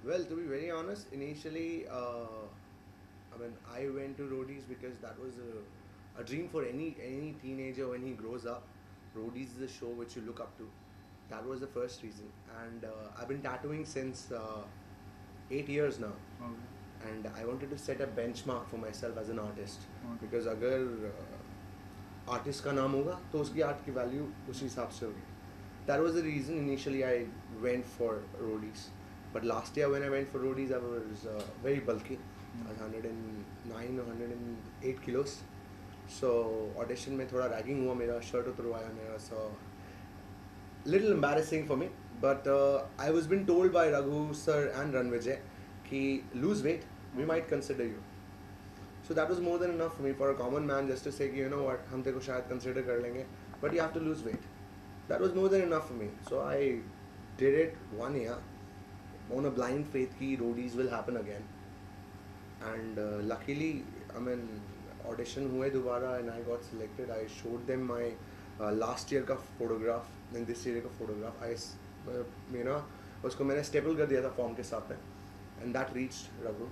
Well, to be very honest, initially, I went to roadies because that was a dream for any teenager when he grows up. Roadies is a show which you look up to. That was the first reason, and I've been tattooing since 8 years now. Okay. And I wanted to set a benchmark for myself as an artist. Okay. Because अगर artist का नाम होगा तो उसकी art की value उसी हिसाब से होगी. That was the reason initially I went for roadies. But last year when I went for roadies, I was very bulky. I was 109 or 108 kilos. So audition में थोड़ा ragging हुआ, मेरा shirt उतरवाया मेरा, so little embarrassing for me. But I was been told by Raghu sir and Ranvijay कि lose weight, we might consider you. So that was more than enough for me, for a common man just to say कि you know what, हम तेरे को शायद consider कर लेंगे, but you have to lose weight. That was more than enough for me. So I did it 1 year on a blind faith कि roadies will happen again. And luckily, audition हुए दोबारा and I got selected. I showed them my last year का photograph and this year का photograph. उसको मैंने staple कर दिया था form के साथ में, and that reached Raghu,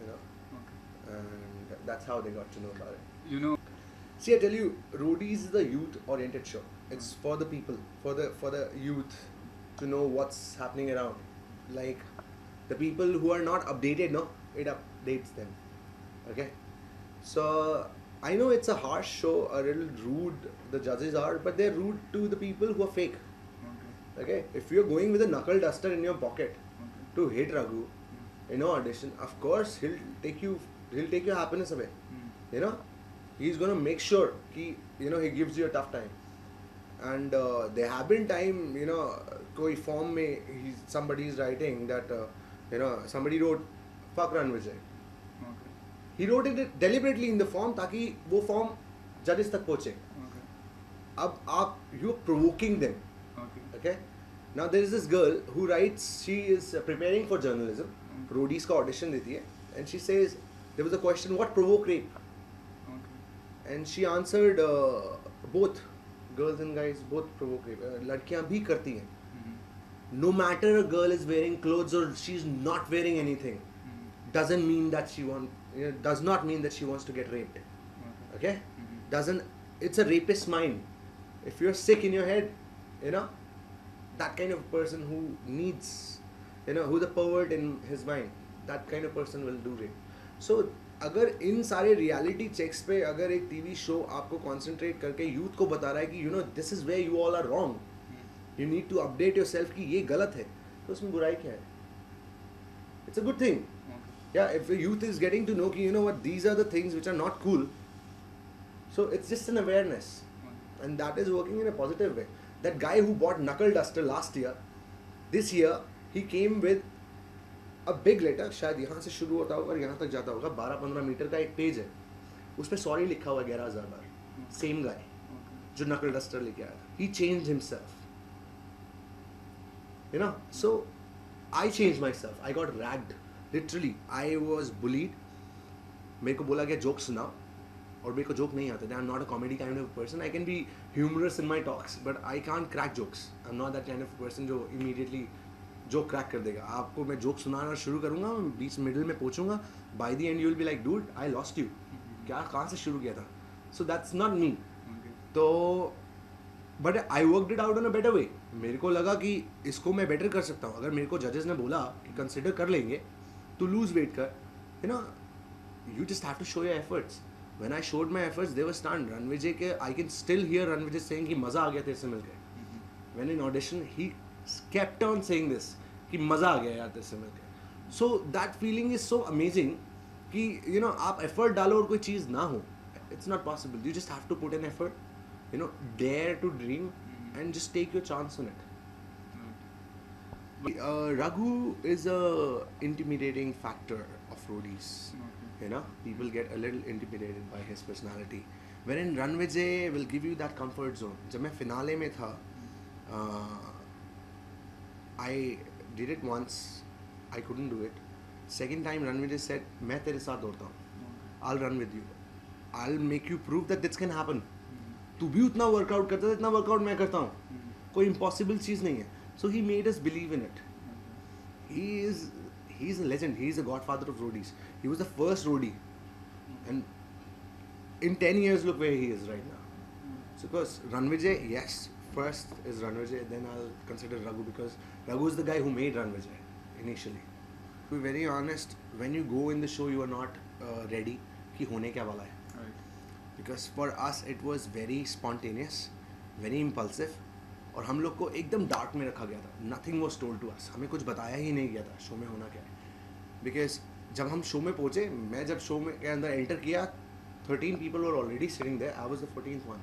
Okay. and that's how they got to know about it. You know, See, I tell you, roadies is a youth-oriented show. It's for the people, for the youth to know what's happening around. Like the people who are not updated, no, it updates them. Okay, so I know it's a harsh show, a little rude. The judges are, but they're rude to the people who are fake. okay. Okay, if you're going with a knuckle duster in your pocket Okay. to hit Raghu in an audition, of course he'll take your happiness away. You know, he's gonna make sure he gives you a tough time. And there have been time, koi form mein somebody is writing that somebody wrote fuck Ranvijay. Okay. He wrote it deliberately in the form ताकि वो form judges तक पहुंचे. Okay. अब you're provoking them. Okay. Okay, now there is this girl who writes, she is preparing for journalism, roadies का audition देती है, and she says there was a question, what provoke rape? Okay. And she answered both girls and guys both provoke rape. लड़कियां भी करती हैं. No matter a girl is wearing clothes or she's not wearing anything, doesn't mean that does not mean that she wants to get raped. Okay. Okay, it's a rapist mind. If you're sick in your head, that kind of person who needs, who the pervert in his mind, that kind of person will do rape. So अगर इन सारे reality checks पे अगर एक TV show आपको concentrate करके youth को बता रहा है कि this is where you all are wrong, you need to update yourself कि ये गलत है, तो उसमें बुराई क्या है? It's a good thing. Okay. Yeah, if the youth is getting to know कि what, these are the things which are not cool, so it's just an awareness, and that is working in a positive way. That guy who bought knuckle duster last year, this year he came with a big letter, शायद यहाँ से शुरू होता होगा और यहाँ तक जाता होगा, 12-15 मीटर का एक पेज है, उस पर सॉरी लिखा हुआ 11,000 बार. सेम गाय जो नकल डस्टर लेके आया था, he changed himself. So I changed myself. I got ragged. Literally, I was bullied. मेरे को बोला गया जोक सुनाओ, और मेरे को जोक नहीं आते. I'm not a comedy kind of person. I can be humorous in my talks, but I can't crack jokes. I'm not that kind of person जो immediately जोक क्रैक कर देगा. आपको मैं जोक सुनाना शुरू करूँगा, बीच मिडिल में पहुँचूंगा, by the end you will be like, dude, I lost you. क्या कहाँ से शुरू किया था? So that's not me. Okay. तो but I worked it out in a better way. मेरे को लगा कि इसको मैं बेटर कर सकता हूँ. अगर मेरे को जजेस ने बोला कि कंसिडर कर लेंगे तो लूज वेट कर, you just have to show your efforts. When I showed my efforts they were stunned. Ranvijay के I can still hear Ranvijay saying कि मज़ा आ गया तेरे से मिलकर. When in audition he kept on saying this कि मज़ा आ गया यार तेरे से मिलकर. So that feeling is so amazing कि आप एफर्ट डालो और कोई चीज़ ना हो. It's not possible. You just have to put in effort, dare to dream and just take your chance on it. Raghu is a intimidating factor of roadies. Okay. People get a little intimidated by his personality. Wherein Ranvijay will give you that comfort zone. जब मैं finale में था, I did it once, I couldn't do it. Second time Ranvijay said, मैं तेरे साथ दौड़ता हूँ. I'll run with you. I'll make you prove that this can happen. तू भी उतना वर्कआउट करता था इतना वर्कआउट मैं करता हूँ. कोई इम्पॉसिबल चीज़ नहीं है. So he made us believe in it. He is he's a legend. He's the godfather of roadies. He was the first roadie, and in 10 years, look where he is right now. So, because Ranvijay, yes, first is Ranvijay, then I'll consider Raghu, because Raghu is the guy who made Ranvijay initially. To be very honest, when you go in the show, you are not ready कि होने क्या वाला है. Right. Because for us it was very spontaneous, very impulsive, और हम लोग को एकदम डार्क में रखा गया था. Nothing was told to us. हमें कुछ बताया ही नहीं गया था शो में होना क्या है. Because जब हम शो में पहुँचे, मैं जब शो में के अंदर एंटर किया, 13 people were already sitting there. I was the 14th one.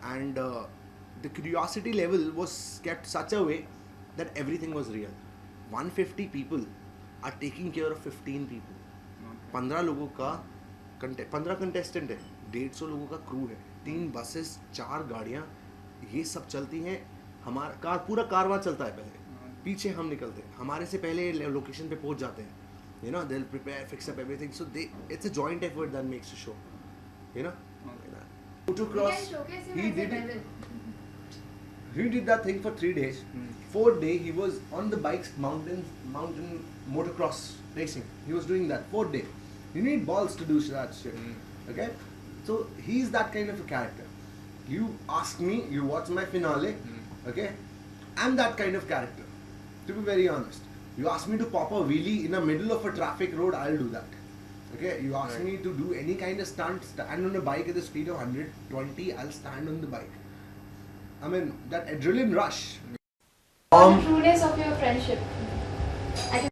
And the curiosity level was kept such a way that everything was real. 150 people are taking care of 15 people. Okay. 15 लोगों का 15 contestant है, 150 लोगों का crew है, 3 buses, 4 गाड़ियाँ, ये सब चलती हैं. हमारा पूरा कारवां चलता है पहले, पीछे हम निकलते हैं, हमारे से पहले लोकेशन पे पहुंच जाते हैं. You know, they'll prepare, fix up everything. So it's a joint effort that makes a show. You know? Okay. Motocross, showcase him he as a did it. devil. He did that thing for 3 days. Fourth day, he was on the bikes, mountain motocross racing. He was doing that. Fourth day. You need balls to do that shit. Okay? So he's that kind of a character. You ask me, you watch my finale. Okay? I'm that kind of character. To be very honest. You ask me to pop a wheelie in the middle of a traffic road, I'll do that. Okay? You ask Right. me to do any kind of stunt, stand on a bike at the speed of 120, I'll stand on the bike. I mean, that adrenaline rush. The trueness of your friendship. I can